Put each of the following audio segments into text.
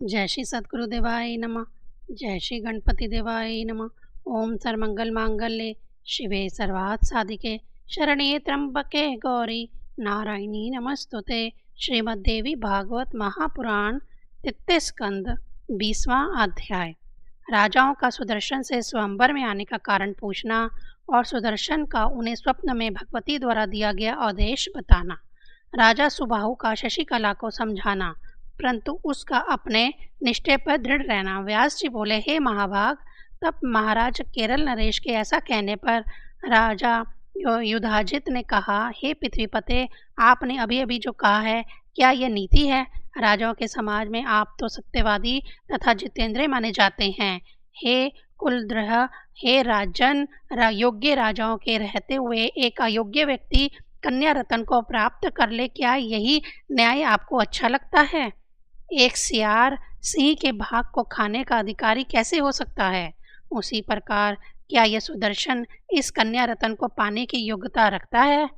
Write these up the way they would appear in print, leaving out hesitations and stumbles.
जय श्री सद्गुरुदेवाय नमः। जय श्री गणपति देवाय नमः। ओम सर्वमंगल मांगल्ये शिवे सर्वार्थ साधिके शरण्ये त्र्यंबके गौरी नारायणी नमस्तुते। श्रीमद्देवी भागवत महापुराण तृतीय स्कंद 20वां अध्याय। राजाओं का सुदर्शन से स्वयंवर में आने का कारण पूछना और सुदर्शन का उन्हें स्वप्न में भगवती द्वारा दिया गया आदेश बताना। राजा सुबाहु का शशिकला को समझाना, परंतु उसका अपने निश्चय पर दृढ़ रहना। व्यास जी बोले, हे महाभाग, तब महाराज केरल नरेश के ऐसा कहने पर राजा युधाजित ने कहा, हे पृथ्वीपते, आपने अभी अभी जो कहा है, क्या यह नीति है? राजाओं के समाज में आप तो सत्यवादी तथा जितेंद्रिय माने जाते हैं। हे कुलद्रह, हे राजन, योग्य राजाओं के रहते हुए एक अयोग्य व्यक्ति कन्या रतन को प्राप्त कर ले, क्या यही न्याय आपको अच्छा लगता है? एक सियार सिंह के भाग को खाने का अधिकारी कैसे हो सकता है? उसी प्रकार क्या यह सुदर्शन इस कन्या रतन को पाने की योग्यता रखता है?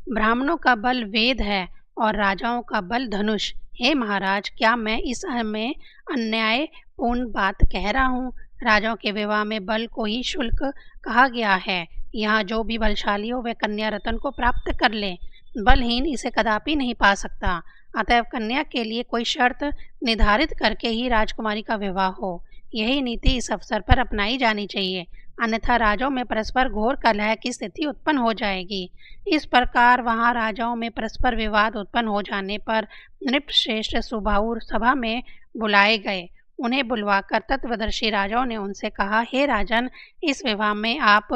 ब्राह्मणों का बल वेद है और राजाओं का बल धनुष। हे महाराज, क्या मैं इस में अन्यायपूर्ण बात कह रहा हूँ? राजाओं के विवाह में बल को ही शुल्क कहा गया है। यहाँ जो भी बलशाली हो वह कन्या रतन को प्राप्त कर ले, बलहीन इसे कदापि नहीं पा सकता। अतएव कन्या के लिए कोई शर्त निर्धारित करके ही राजकुमारी का विवाह हो, यही नीति इस अवसर पर अपनाई जानी चाहिए, अन्यथा राजाओं में परस्पर घोर कलह की स्थिति उत्पन्न हो जाएगी। इस प्रकार वहां राजाओं में परस्पर विवाद उत्पन्न हो जाने पर नृपश्रेष्ठ सुबाहु सभा में बुलाए गए। उन्हें बुलवाकर तत्वदर्शी राजाओं ने उनसे कहा, हे राजन, इस विवाह में आप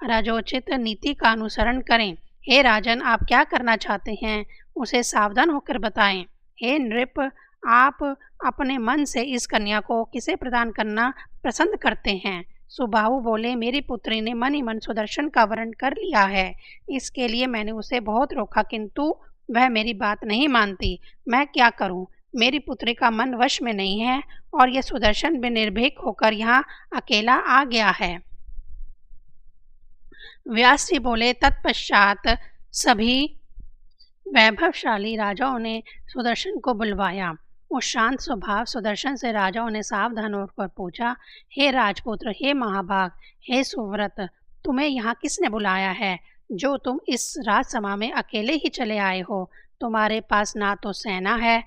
राजोचित नीति का अनुसरण करें। हे राजन, आप क्या करना चाहते हैं उसे सावधान होकर बताएं। हे नृप, आप अपने मन से इस कन्या को किसे प्रदान करना पसंद करते हैं? सुबाहु बोले, मेरी पुत्री ने मन ही मन सुदर्शन का वर्ण कर लिया है। इसके लिए मैंने उसे बहुत रोका, किंतु वह मेरी बात नहीं मानती। मैं क्या करूं? मेरी पुत्री का मन वश में नहीं है और यह सुदर्शन भी निर्भीक होकर यहाँ अकेला आ गया है। व्यास जी बोले, तत्पश्चात सभी वैभवशाली राजाओं ने सुदर्शन को बुलवाया। उस शांत स्वभाव सुदर्शन से राजाओं ने सावधान होकर पूछा, हे राजपुत्र, हे महाभाग, हे सुव्रत, तुम्हें यहाँ किसने बुलाया है जो तुम इस राजसभा में अकेले ही चले आए हो? तुम्हारे पास ना तो सेना है,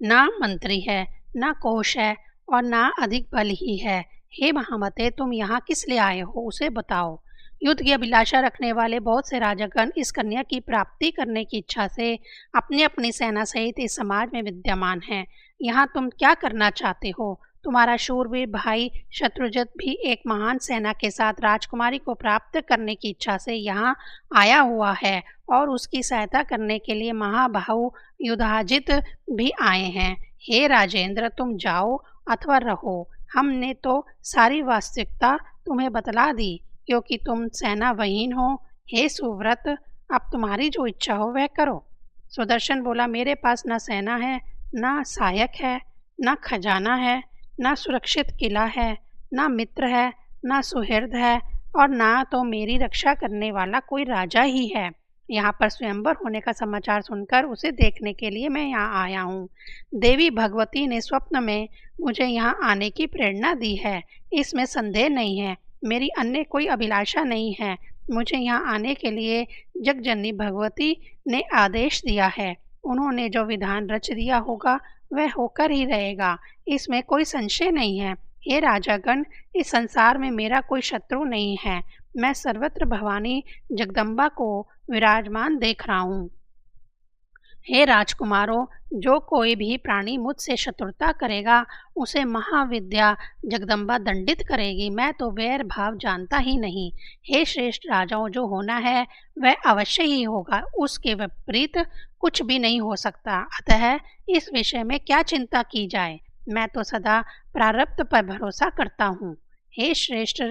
ना मंत्री है, ना कोष है और ना अधिक बल ही है। हे महामते, तुम यहाँ किस लिए आए हो, उसे बताओ। युद्ध की अभिलाषा रखने वाले बहुत से राजागण इस कन्या की प्राप्ति करने की इच्छा से अपनी अपनी सेना सहित इस समाज में विद्यमान हैं। यहाँ तुम क्या करना चाहते हो? तुम्हारा शूरवीर भाई शत्रुजित भी एक महान सेना के साथ राजकुमारी को प्राप्त करने की इच्छा से यहाँ आया हुआ है और उसकी सहायता करने के लिए महाबाहु युधाजित भी आए हैं। हे राजेंद्र, तुम जाओ अथवा रहो, हमने तो सारी वास्तविकता तुम्हें बतला दी, क्योंकि तुम सेना वहीन हो। हे सुव्रत, अब तुम्हारी जो इच्छा हो वह करो। सुदर्शन बोला, मेरे पास न सेना है, न सहायक है, न खजाना है, न सुरक्षित किला है, न मित्र है, न सुहृद है और न तो मेरी रक्षा करने वाला कोई राजा ही है। यहाँ पर स्वयंवर होने का समाचार सुनकर उसे देखने के लिए मैं यहाँ आया हूँ। देवी भगवती ने स्वप्न में मुझे यहाँ आने की प्रेरणा दी है, इसमें संदेह नहीं है। मेरी अन्य कोई अभिलाषा नहीं है। मुझे यहाँ आने के लिए जगजननी भगवती ने आदेश दिया है। उन्होंने जो विधान रच दिया होगा वह होकर ही रहेगा, इसमें कोई संशय नहीं है। हे राजागण, इस संसार में मेरा कोई शत्रु नहीं है। मैं सर्वत्र भवानी जगदम्बा को विराजमान देख रहा हूँ। हे राजकुमारों, जो कोई भी प्राणी मुझसे शत्रुता करेगा उसे महाविद्या जगदम्बा दंडित करेगी। मैं तो वैर भाव जानता ही नहीं। हे श्रेष्ठ राजाओं, जो होना है वह अवश्य ही होगा, उसके विपरीत कुछ भी नहीं हो सकता। अतः इस विषय में क्या चिंता की जाए? मैं तो सदा प्रारब्ध पर भरोसा करता हूँ। हे श्रेष्ठ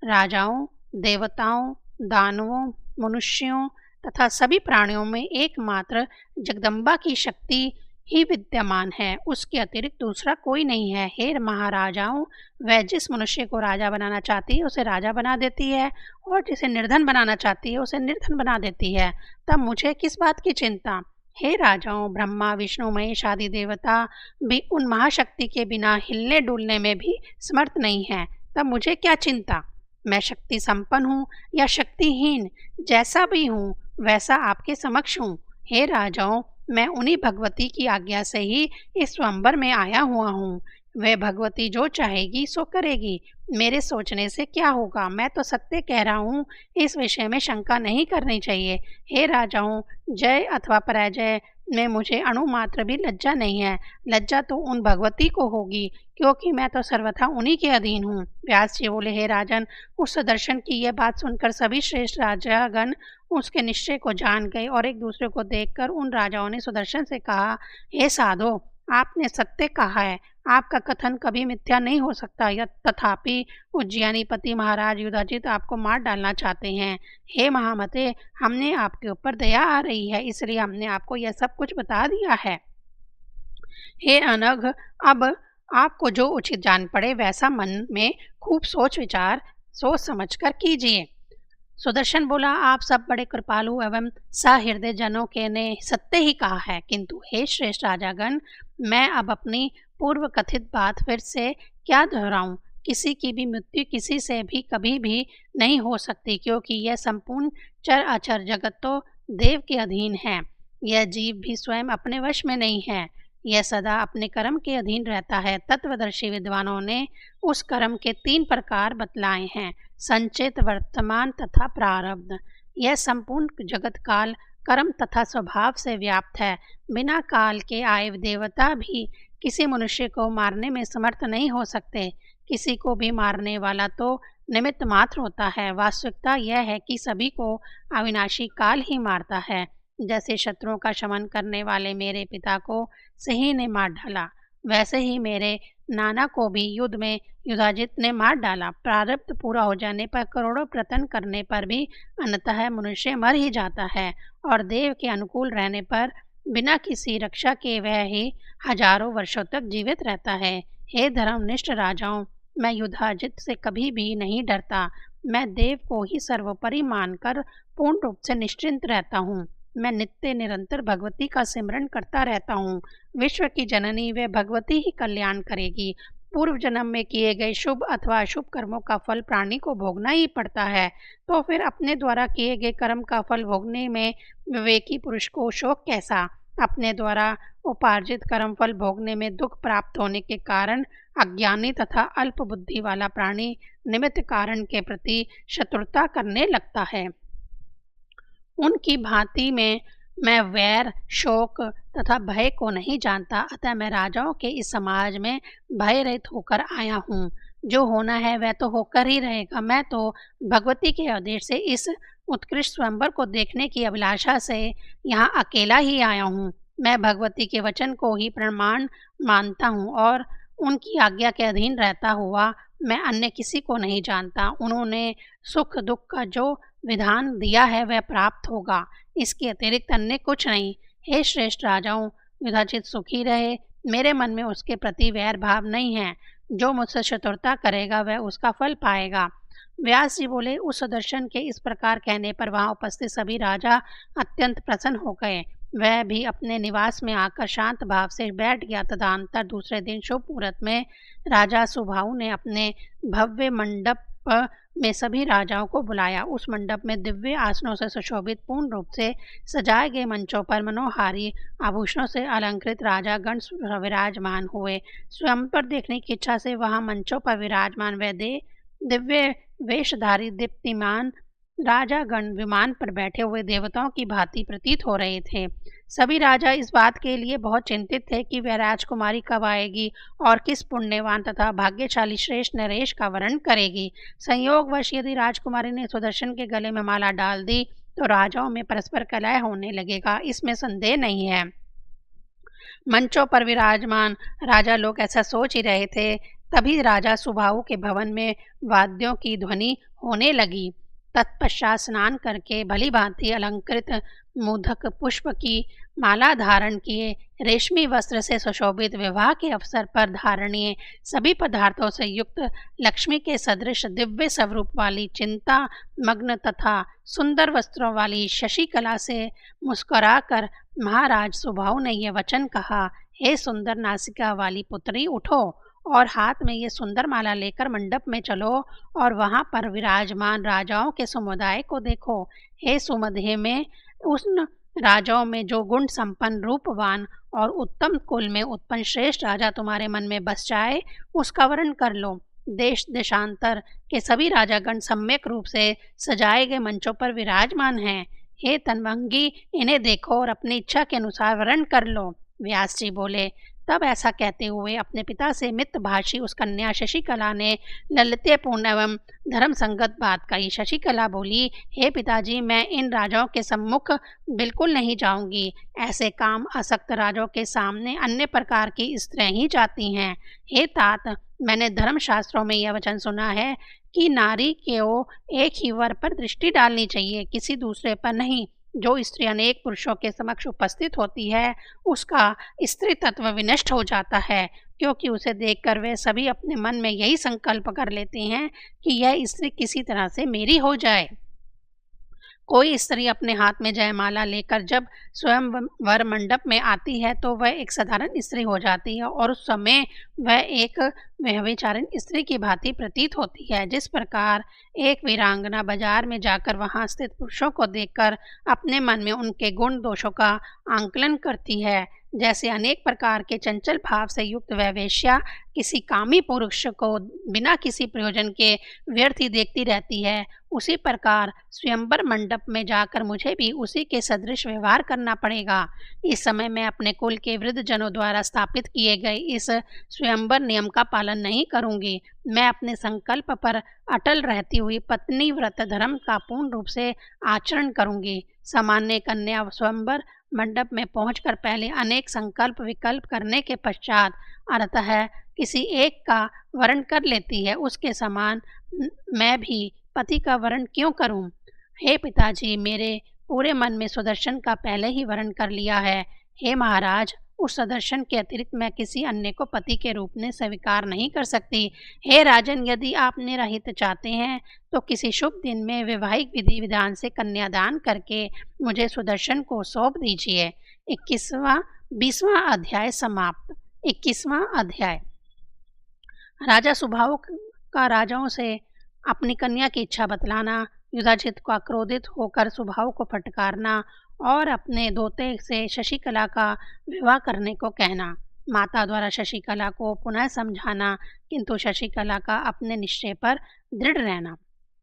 राजाओं, देवताओं, दानवों, मनुष्यों तथा सभी प्राणियों में एकमात्र जगदम्बा की शक्ति ही विद्यमान है, उसके अतिरिक्त दूसरा कोई नहीं है। हे महाराजाओं, वह जिस मनुष्य को राजा बनाना चाहती है उसे राजा बना देती है और जिसे निर्धन बनाना चाहती है उसे निर्धन बना देती है। तब मुझे किस बात की चिंता? हे राजाओं, ब्रह्मा विष्णु महेश आदि देवता भी उन महाशक्ति के बिना हिलने डुलने में भी समर्थ नहीं है, तब मुझे क्या चिंता। मैं शक्ति संपन्न हूँ या शक्तिहीन, जैसा भी हूँ वैसा आपके समक्ष हूँ। हे राजाओं, मैं उन्हीं भगवती की आज्ञा से ही इस स्वयंवर में आया हुआ हूँ। वह भगवती जो चाहेगी सो करेगी, मेरे सोचने से क्या होगा। मैं तो सत्य कह रहा हूँ, इस विषय में शंका नहीं करनी चाहिए। हे राजाओं, जय अथवा पराजय में मुझे अणुमात्र भी लज्जा नहीं है। लज्जा तो उन भगवती को होगी, क्योंकि मैं तो सर्वथा उन्हीं के अधीन हूँ। व्यास जी बोले, हे राजन, उस सुदर्शन की यह बात सुनकर सभी श्रेष्ठ राजागण उसके निश्चय को जान गए और एक दूसरे को देखकर उन राजाओं ने सुदर्शन से कहा, हे साधो, आपने सत्य कहा है, आपका कथन कभी मिथ्या नहीं हो सकता। तथापि उज्जैनीपति महाराज युधाजित आपको मार डालना चाहते हैं। हे महामते, हमने आपके ऊपर दया आ रही है, इसलिए हमने आपको यह सब कुछ बता दिया है। हे अनघ, अब आपको जो उचित जान पड़े वैसा मन में खूब सोच समझकर कीजिए। सुदर्शन बोला, आप सब बड़े कृपालु एवं सहृदय जनों के ने सत्य ही कहा है, किंतु हे श्रेष्ठ राजागण, मैं अब अपनी पूर्व कथित बात फिर से क्या दोहराऊं। किसी की भी मृत्यु किसी से भी कभी भी नहीं हो सकती, क्योंकि यह संपूर्ण चर अचर जगत तो देव के अधीन है। यह जीव भी स्वयं अपने वश में नहीं है, यह सदा अपने कर्म के अधीन रहता है। तत्वदर्शी विद्वानों ने उस कर्म के 3 प्रकार बतलाए हैं, संचित, वर्तमान तथा प्रारब्ध। यह संपूर्ण जगत काल, कर्म तथा स्वभाव से व्याप्त है। बिना काल के आए देवता भी किसी मनुष्य को मारने में समर्थ नहीं हो सकते। किसी को भी मारने वाला तो निमित्त मात्र होता है। वास्तविकता यह है कि सभी को अविनाशी काल ही मारता है। जैसे शत्रुओं का शमन करने वाले मेरे पिता को सिंह ने मार डाला, वैसे ही मेरे नाना को भी युद्ध में युधाजित ने मार डाला। प्रारब्ध पूरा हो जाने पर, करोड़ों प्रयत्न करने पर भी अंततः मनुष्य मर ही जाता है, और देव के अनुकूल रहने पर बिना किसी रक्षा के वह ही हजारों वर्षों तक जीवित रहता है। हे धर्मनिष्ठ राजाओं, मैं युधाजित से कभी भी नहीं डरता। मैं देव को ही सर्वोपरि मानकर पूर्ण रूप से निश्चिंत रहता हूँ। मैं नित्य निरंतर भगवती का सिमरन करता रहता हूँ। विश्व की जननी वे भगवती ही कल्याण करेगी। पूर्व जन्म में किए गए शुभ अथवा अशुभ कर्मों का फल प्राणी को भोगना ही पड़ता है, तो फिर अपने द्वारा किए गए कर्म का फल भोगने में विवेकी पुरुष को शोक कैसा। अपने द्वारा उपार्जित कर्म फल भोगने में दुख प्राप्त होने के कारण अज्ञानी तथा अल्प बुद्धि वाला प्राणी निमित्त कारण के प्रति शत्रुता करने लगता है। उनकी भांति में मैं वैर, शोक तथा भय को नहीं जानता, अतः मैं राजाओं के इस समाज में भय रहित होकर आया हूँ। जो होना है वह तो होकर ही रहेगा। मैं तो भगवती के आदेश से इस उत्कृष्ट स्वयंवर को देखने की अभिलाषा से यहाँ अकेला ही आया हूँ। मैं भगवती के वचन को ही प्रमाण मानता हूँ और उनकी आज्ञा के अधीन रहता हुआ मैं अन्य किसी को नहीं जानता। उन्होंने सुख दुख का जो विधान दिया है वह प्राप्त होगा, इसके अतिरिक्त अन्य कुछ नहीं। हे श्रेष्ठ राजाओं, युधाजित सुखी रहे, मेरे मन में उसके प्रति वैर भाव नहीं है। जो मुझसे शत्रुता करेगा वह उसका फल पाएगा। व्यास जी बोले, उस सुदर्शन के इस प्रकार कहने पर वहां उपस्थित सभी राजा अत्यंत प्रसन्न हो गए। वह भी अपने निवास में आकर शांत भाव से बैठ गया। तदनंतर दूसरे दिन शुभ मुहूर्त में राजा सुबाहु ने अपने भव्य मंडप में सभी राजाओं को बुलाया। उस मंडप में दिव्य आसनों से सुशोभित, पूर्ण रूप से सजाए गए मंचों पर मनोहारी आभूषणों से अलंकृत राजा गण विराजमान हुए। स्वयं पर देखने की इच्छा से वहां मंचों पर विराजमान वे दिव्य वेशधारी दीप्तिमान राजागण विमान पर बैठे हुए देवताओं की भांति प्रतीत हो रहे थे। सभी राजा इस बात के लिए बहुत चिंतित थे कि वह राजकुमारी कब आएगी और किस पुण्यवान तथा भाग्यशाली श्रेष्ठ नरेश का वर्ण करेगी। संयोगवश यदि राजकुमारी ने सुदर्शन के गले में माला डाल दी तो राजाओं में परस्पर कलह होने लगेगा, इसमें संदेह नहीं है। मंचों पर विराजमान राजा लोग ऐसा सोच ही रहे थे, तभी राजा सुबाहु के भवन में वाद्यों की ध्वनि होने लगी। तत्पश्चात स्नान करके भली भांति अलंकृत मोदक पुष्प की माला धारण किए, रेशमी वस्त्र से सुशोभित, विवाह के अवसर पर धारणीय सभी पदार्थों से युक्त, लक्ष्मी के सदृश दिव्य स्वरूप वाली, चिंता मग्न तथा सुंदर वस्त्रों वाली शशिकला से मुस्कुराकर महाराज सुबाहु ने यह वचन कहा, हे सुंदर नासिका वाली पुत्री, उठो और हाथ में ये सुंदर माला लेकर मंडप में चलो और वहां पर विराजमान राजाओं के समुदाय को देखो। हे सुमधे में उन राजाओं में जो गुण संपन्न, रूपवान और उत्तम कुल में उत्पन्न श्रेष्ठ राजा तुम्हारे मन में बस जाए, उसका वर्ण कर लो। देश देशांतर के सभी राजागण सम्यक रूप से सजाए गए मंचों पर विराजमान हैं। हे तनवंगी, इन्हें देखो और अपनी इच्छा के अनुसार वर्ण कर लो। व्यास जी बोले। तब ऐसा कहते हुए अपने पिता से मितभाषी उस कन्या शशिकला ने ललित्यपूर्ण एवं धर्म संगत बात कही। शशिकला बोली, हे पिताजी, मैं इन राजाओं के सम्मुख बिल्कुल नहीं जाऊंगी। ऐसे काम आसक्त राजाओं के सामने अन्य प्रकार की स्त्रियां ही जाती हैं। हे तात, मैंने धर्मशास्त्रों में यह वचन सुना है कि नारी को एक ही वर पर दृष्टि डालनी चाहिए, किसी दूसरे पर नहीं। जो स्त्री अनेक पुरुषों के समक्ष उपस्थित होती है, उसका स्त्री तत्व विनष्ट हो जाता है, क्योंकि उसे देखकर वे सभी अपने मन में यही संकल्प कर लेते हैं कि यह स्त्री किसी तरह से मेरी हो जाए। कोई स्त्री अपने हाथ में जयमाला लेकर जब स्वयं वर मंडप में आती है तो वह एक साधारण स्त्री हो जाती है और उस समय वह एक व्यभिचारिण स्त्री की भांति प्रतीत होती है। जिस प्रकार एक वीरांगना बाजार में जाकर वहां स्थित पुरुषों को देखकर अपने मन में उनके गुण दोषों का आंकलन करती है, जैसे अनेक प्रकार के चंचल भाव से युक्त वह वेश्या किसी कामी पुरुष को बिना किसी प्रयोजन के व्यर्थ ही देखती रहती है, उसी प्रकार स्वयंवर मंडप में जाकर मुझे भी उसी के सदृश व्यवहार करना पड़ेगा। इस समय मैं अपने कुल के वृद्ध जनों द्वारा स्थापित किए गए इस स्वयंवर नियम का पालन नहीं करूंगी। मैं अपने संकल्प पर अटल रहती हुई पत्नी व्रत धर्म का पूर्ण रूप से आचरण करूंगी। सामान्य कन्या स्वयंवर मंडप में पहुंचकर पहले अनेक संकल्प विकल्प करने के पश्चात अर्थतः किसी एक का वर्ण कर लेती है, उसके समान मैं भी पति का वर्ण क्यों करूं? हे पिताजी, मेरे पूरे मन में सुदर्शन का पहले ही वर्ण कर लिया है। हे महाराज, उस सुदर्शन के अतिरिक्त मैं किसी अन्य को पति के रूप में स्वीकार नहीं कर सकती। हे राजन, यदि आप निरहित चाहते हैं तो किसी शुभ दिन में वैवाहिक विधि विधान से कन्यादान करके मुझे सुदर्शन को सौंप दीजिए। 20वां अध्याय समाप्त। 21वां अध्याय। राजा सुबाहु का राजाओं से अपनी कन्या की इच्छा बतलाना, युधाजित का क्रोधित होकर सुबाहु को फटकारना और अपने दोते से शशिकला का विवाह करने को कहना, माता द्वारा शशिकला को पुनः समझाना, किंतु शशिकला का अपने निश्चय पर दृढ़ रहना।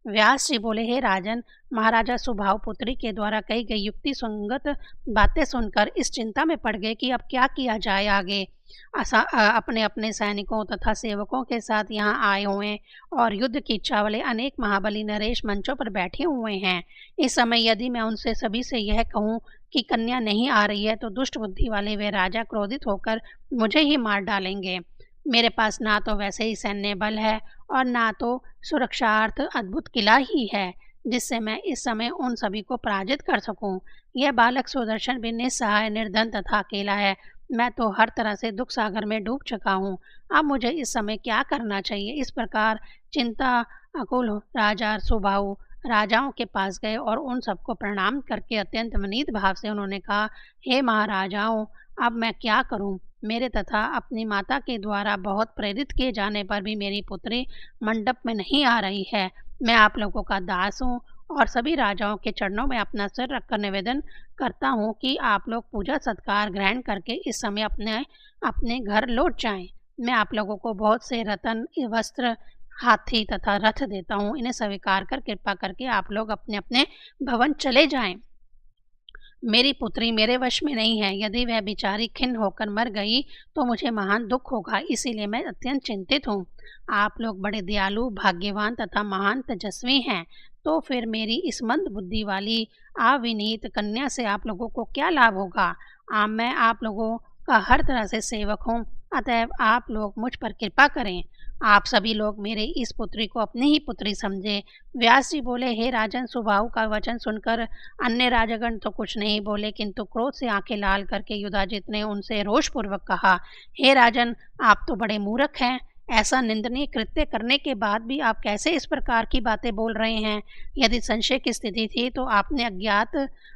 व्यास जी बोले, हे राजन, महाराजा सुबाहु पुत्री के द्वारा कही गई युक्ति संगत बातें सुनकर इस चिंता में पड़ गए कि अब क्या किया जाए आगे। अपने अपने सैनिकों तथा सेवकों के साथ यहाँ आए हुए और युद्ध की इच्छा वाले अनेक महाबली नरेश मंचों पर बैठे हुए हैं। इस समय यदि मैं उनसे सभी से यह कहूँ कि कन्या नहीं आ रही है तो दुष्ट बुद्धि वाले वे राजा क्रोधित होकर मुझे ही मार डालेंगे। मेरे पास ना तो वैसे ही सैन्य बल है और ना तो सुरक्षार्थ अद्भुत किला ही है जिससे मैं इस समय उन सभी को पराजित कर सकूं। यह बालक सुदर्शन भी निस्सहाय, निर्धन तथा अकेला है। मैं तो हर तरह से दुख सागर में डूब चुका हूँ। अब मुझे इस समय क्या करना चाहिए? इस प्रकार चिंता अकुल राजा सुबाहु राजाओं के पास गए और उन सबको प्रणाम करके अत्यंत विनीत भाव से उन्होंने कहा, हे महाराजाओं, अब मैं क्या करूं? मेरे तथा अपनी माता के द्वारा बहुत प्रेरित किए जाने पर भी मेरी पुत्री मंडप में नहीं आ रही है। मैं आप लोगों का दास हूँ और सभी राजाओं के चरणों में अपना सिर रखकर निवेदन करता हूँ कि आप लोग पूजा सत्कार ग्रहण करके इस समय अपने अपने घर लौट जाएं। मैं आप लोगों को बहुत से रत्न, वस्त्र, हाथी तथा रथ देता हूँ। इन्हें स्वीकार कर कृपा करके आप लोग अपने अपने भवन चले जाएं। मेरी पुत्री मेरे वश में नहीं है। यदि वह बेचारी खिन्न होकर मर गई तो मुझे महान दुख होगा, इसीलिए मैं अत्यंत चिंतित हूँ। आप लोग बड़े दयालु, भाग्यवान तथा महान तेजस्वी हैं, तो फिर मेरी इस मंद बुद्धि वाली अविनीत कन्या से आप लोगों को क्या लाभ होगा? मैं आप लोगों का हर तरह से सेवक हूँ अतएव आप लोग मुझ पर कृपा करें। आप सभी लोग मेरे इस पुत्री को अपनी ही पुत्री समझे। व्यास जी बोले, हे राजन, सुबाहु का वचन सुनकर अन्य राजगण तो कुछ नहीं बोले, किंतु क्रोध से आंखें लाल करके युधाजित ने उनसे रोषपूर्वक कहा, हे राजन, आप तो बड़े मूर्ख हैं। ऐसा निंदनीय कृत्य करने के बाद भी आप कैसे इस प्रकार की बातें बोल रहे हैं? यदि संशय की स्थिति थी तो आपने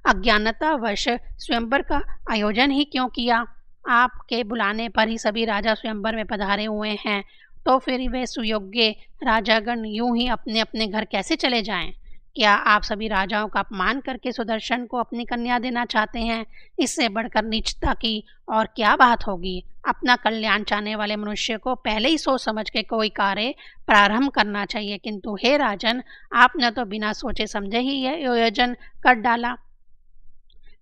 अज्ञानतावश स्वयंवर का आयोजन ही क्यों किया? आपके बुलाने पर ही सभी राजा स्वयंवर में पधारे हुए हैं, तो फिर वे सुयोग्य राजागण यूं ही अपने अपने घर कैसे चले जाएं? क्या आप सभी राजाओं का अपमान करके सुदर्शन को अपनी कन्या देना चाहते हैं? इससे बढ़कर नीचता की और क्या बात होगी? अपना कल्याण चाहने वाले मनुष्य को पहले ही सोच समझ के कोई कार्य प्रारंभ करना चाहिए, किंतु हे राजन, आपने तो बिना सोचे समझे ही यह आयोजन कर डाला।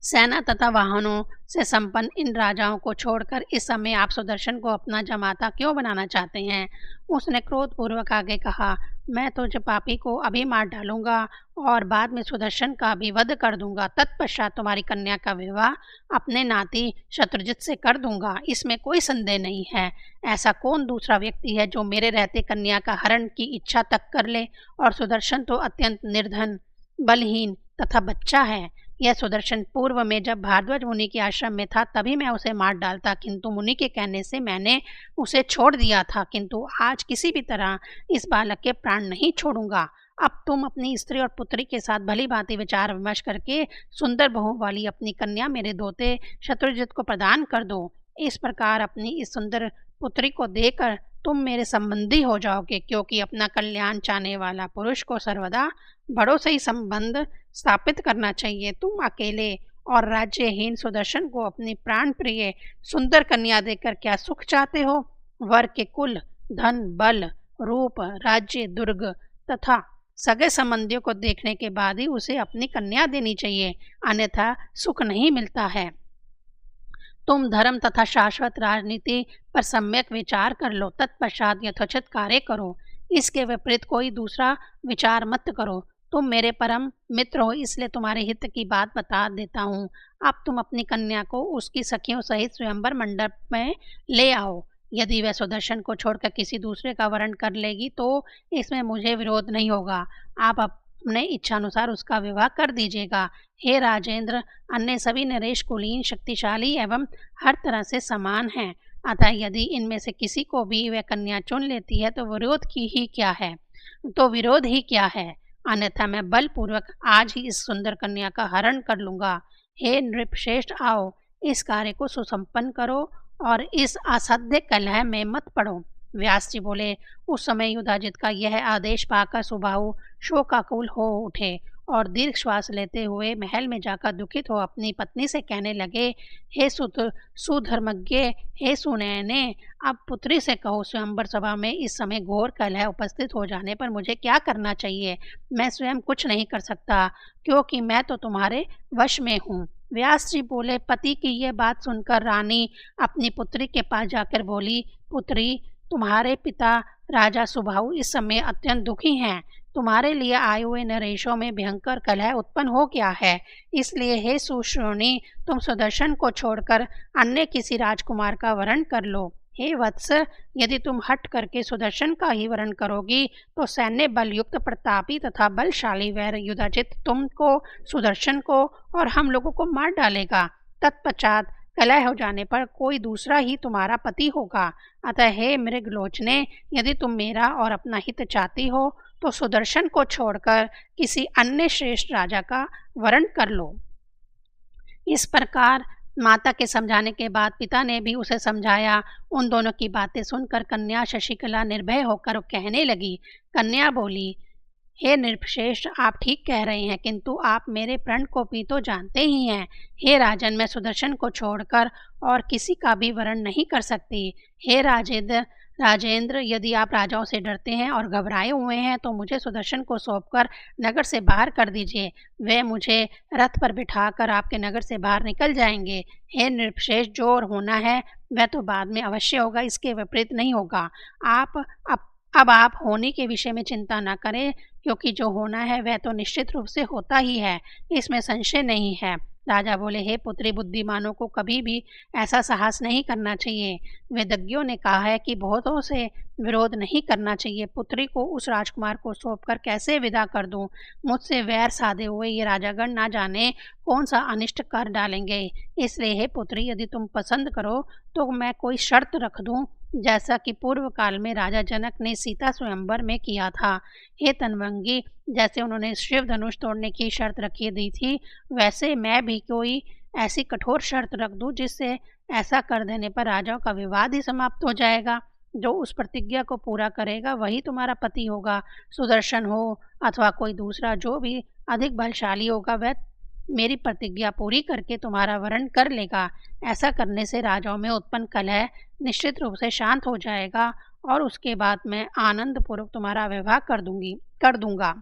सेना तथा वाहनों से संपन्न इन राजाओं को छोड़कर इस समय आप सुदर्शन को अपना जमाता क्यों बनाना चाहते हैं? उसने क्रोधपूर्वक आगे कहा, मैं तो जब पापी को अभी मार डालूंगा और बाद में सुदर्शन का भी वध कर दूंगा। तत्पश्चात तुम्हारी कन्या का विवाह अपने नाती शत्रुजित से कर दूंगा, इसमें कोई संदेह नहीं है। ऐसा कौन दूसरा व्यक्ति है जो मेरे रहते कन्या का हरण की इच्छा तक कर ले? और सुदर्शन तो अत्यंत निर्धन, बलहीन तथा बच्चा है। यह सुदर्शन पूर्व में जब भारद्वाज मुनि के आश्रम में था तभी मैं उसे मार डालता, किंतु मुनि के कहने से मैंने उसे छोड़ दिया था, किंतु आज किसी भी तरह इस बालक के प्राण नहीं छोड़ूंगा। अब तुम अपनी स्त्री और पुत्री के साथ भली भांति विचार विमर्श करके सुंदर बहू वाली अपनी कन्या मेरे दोते शत्रुजित को प्रदान कर दो। इस प्रकार अपनी इस सुंदर पुत्री को देकर तुम मेरे संबंधी हो जाओगे, क्योंकि अपना कल्याण चाहने वाला पुरुष को सर्वदा बड़ों से ही संबंध स्थापित करना चाहिए। तुम अकेले और राज्यहीन सुदर्शन को अपनी प्राण प्रिय सुंदर कन्या देकर क्या सुख चाहते हो? वर के कुल, धन, बल, रूप, राज्य, दुर्ग तथा सगे संबंधियों को देखने के बाद ही उसे अपनी कन्या देनी चाहिए, अन्यथा सुख नहीं मिलता है। तुम धर्म तथा शाश्वत राजनीति पर सम्यक विचार कर लो, तत्पश्चात यथोचित कार्य करो। इसके विपरीत कोई दूसरा विचार मत करो। तुम मेरे परम मित्र हो, इसलिए तुम्हारे हित की बात बता देता हूँ। अब तुम अपनी कन्या को उसकी सखियों सहित स्वयंवर मंडप में ले आओ। यदि वह सुदर्शन को छोड़कर किसी दूसरे का वरण कर लेगी तो इसमें मुझे विरोध नहीं होगा। आप अपने इच्छानुसार उसका विवाह कर दीजिएगा। हे राजेंद्र, अन्य सभी नरेश कुलीन, शक्तिशाली एवं हर तरह से समान हैं, अतः यदि इनमें से किसी को भी वह कन्या चुन लेती है तो विरोध ही क्या है? अन्यथा मैं बलपूर्वक आज ही इस सुंदर कन्या का हरण कर लूंगा। हे नृपश्रेष्ठ, आओ इस कार्य को सुसंपन्न करो और इस असाध्य कलह में मत पड़ो। व्यास जी बोले, उस समय युधाजित का यह आदेश पाकर सुबाहु शोकाकुल हो उठे और दीर्घ श्वास लेते हुए महल में जाकर दुखित हो अपनी पत्नी से कहने लगे, हे सुधर्मज्ञ, हे सुनयने, अब पुत्री से कहो, स्वयंवर सभा में इस समय घोर कलह उपस्थित हो जाने पर मुझे क्या करना चाहिए? मैं स्वयं कुछ नहीं कर सकता, क्योंकि मैं तो तुम्हारे वश में हूँ। व्यास जी बोले, पति की यह बात सुनकर रानी अपनी पुत्री के पास जाकर बोली, पुत्री, तुम्हारे पिता राजा सुबाहु इस समय अत्यंत दुखी हैं। तुम्हारे लिए आए हुए नरेशों में भयंकर कलह उत्पन्न हो गया है, इसलिए हे सुश्रोणी, तुम सुदर्शन को छोड़कर अन्य किसी राजकुमार का वरण कर लो। हे वत्स, यदि तुम हट करके सुदर्शन का ही वरण करोगी तो सैन्य बल युक्त, प्रतापी तथा बलशाली वैर युधाजित तुमको, सुदर्शन को और हम लोगों को मार डालेगा। तत्पश्चात कलह हो जाने पर कोई दूसरा ही तुम्हारा पति होगा। अतः हे मृगलोचने, यदि तुम मेरा और अपना हित चाहती हो तो सुदर्शन को छोड़कर किसी अन्य श्रेष्ठ राजा का वरण कर लो। इस प्रकार माता के समझाने के बाद पिता ने भी उसे समझाया। उन दोनों की बातें सुनकर कन्या शशिकला निर्भय होकर कहने लगी। कन्या बोली, हे नृपश्रेष्ठ, आप ठीक कह रहे हैं, किंतु आप मेरे प्रण को भी तो जानते ही हैं। हे राजन, मैं सुदर्शन को छोड़कर और किसी का भी वरण नहीं कर सकती। हे राजेंद्र, यदि आप राजाओं से डरते हैं और घबराए हुए हैं तो मुझे सुदर्शन को सौंपकर नगर से बाहर कर दीजिए। वे मुझे रथ पर बिठाकर आपके नगर से बाहर निकल जाएंगे। हे नृपश्रेष्ठ, जो होना है वह तो बाद में अवश्य होगा, इसके विपरीत नहीं होगा। अब आप होने के विषय में चिंता न करें, क्योंकि जो होना है वह तो निश्चित रूप से होता ही है, इसमें संशय नहीं है। राजा बोले, हे पुत्री, बुद्धिमानों को कभी भी ऐसा साहस नहीं करना चाहिए। वेदज्ञों ने कहा है कि बहुतों से विरोध नहीं करना चाहिए। पुत्री को उस राजकुमार को सौंपकर कैसे विदा कर दूं? मुझसे वैर साधे हुए ये राजागण ना जाने कौन सा अनिष्ट कर डालेंगे। इसलिए हे पुत्री, यदि तुम पसंद करो तो मैं कोई शर्त रख दूं, जैसा कि पूर्व काल में राजा जनक ने सीता स्वयंवर में किया था। हे तनवंगी, जैसे उन्होंने शिव धनुष तोड़ने की शर्त रखी दी थी, वैसे मैं भी कोई ऐसी कठोर शर्त रख दूं जिससे ऐसा कर देने पर राजाओं का विवाद ही समाप्त हो जाएगा। जो उस प्रतिज्ञा को पूरा करेगा वही तुम्हारा पति होगा। सुदर्शन हो अथवा कोई दूसरा जो भी अधिक बलशाली होगा, वह मेरी प्रतिज्ञा पूरी करके तुम्हारा वरण कर लेगा। ऐसा करने से राजाओं में उत्पन्न कलह निश्चित रूप से शांत हो जाएगा और उसके बाद मैं आनंद पूर्वक तुम्हारा विवाह कर दूंगा।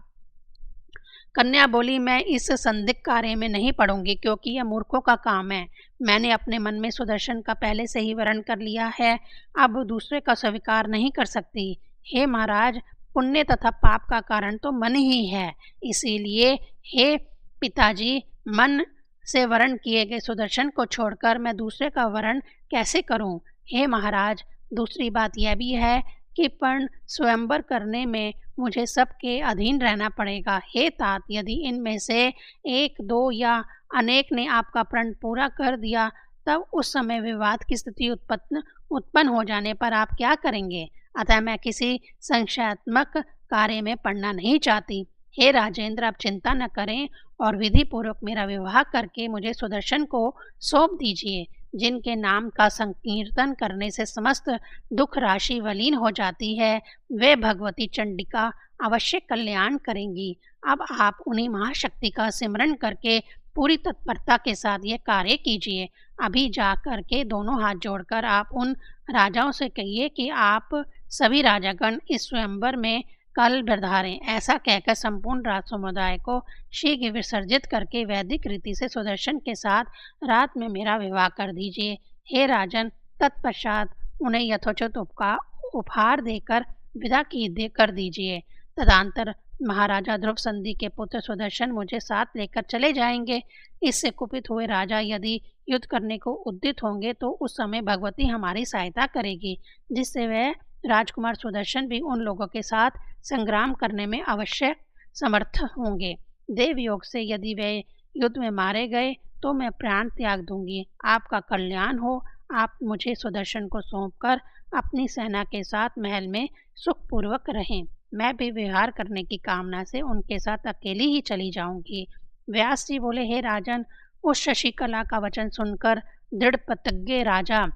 कन्या बोली, मैं इस संदिग्ध कार्य में नहीं पड़ूंगी, क्योंकि यह मूर्खों का काम है। मैंने अपने मन में सुदर्शन का पहले से ही वरण कर लिया है, अब दूसरे का स्वीकार नहीं कर सकती। हे महाराज, पुण्य तथा पाप का कारण तो मन ही है, इसीलिए हे पिताजी, मन से वरण किए गए सुदर्शन को छोड़कर मैं दूसरे का वरण कैसे करूं? हे महाराज, दूसरी बात यह भी है कि पण स्वयंवर करने में मुझे सबके अधीन रहना पड़ेगा। हे तात, यदि इनमें से एक, दो या अनेक ने आपका प्रण पूरा कर दिया, तब उस समय विवाद की स्थिति उत्पन्न हो जाने पर आप क्या करेंगे? अतः मैं किसी संशयात्मक कार्य में पड़ना नहीं चाहती। हे राजेंद्र, आप चिंता न करें और विधि पूर्वक मेरा विवाह करके मुझे सुदर्शन को सौंप दीजिए। जिनके नाम का संकीर्तन करने से समस्त दुख राशि वलीन हो जाती है, वे भगवती चंडिका अवश्य कल्याण करेंगी। अब आप उन्हीं महाशक्ति का सिमरन करके पूरी तत्परता के साथ ये कार्य कीजिए। अभी जा कर के दोनों हाथ जोड़कर आप उन राजाओं से कहिए कि आप सभी राजागण इस स्वयंवर में कल बधारें। ऐसा कहकर संपूर्ण राज समुदाय को शीघ्र विसर्जित करके वैदिक रीति से सुदर्शन के साथ रात में मेरा विवाह कर दीजिए। हे राजन, तत्पश्चात उन्हें यथोचित उपहार देकर विदा कर दीजिए। तदंतर महाराजा ध्रुव संधि के पुत्र सुदर्शन मुझे साथ लेकर चले जाएंगे। इससे कुपित हुए राजा यदि युद्ध करने को उद्यत होंगे तो उस समय भगवती हमारी सहायता करेगी, जिससे वह राजकुमार सुदर्शन भी उन लोगों के साथ संग्राम करने में अवश्य समर्थ होंगे। देव योग से यदि वे युद्ध में मारे गए तो मैं प्राण त्याग दूंगी। आपका कल्याण हो। आप मुझे सुदर्शन को सौंपकर अपनी सेना के साथ महल में सुखपूर्वक रहें। मैं भी विहार करने की कामना से उनके साथ अकेली ही चली जाऊंगी। व्यास जी बोले, हे राजन, उस शशिकला का वचन सुनकर दृढ़ प्रतिज्ञ राजा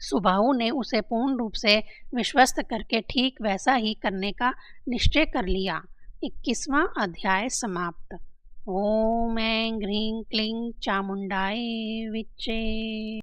सुबाहु ने उसे पूर्ण रूप से विश्वस्त करके ठीक वैसा ही करने का निश्चय कर लिया। 21वां अध्याय समाप्त। ओम ऐं ह्रीं क्लीं चामुंडाय विच्चे।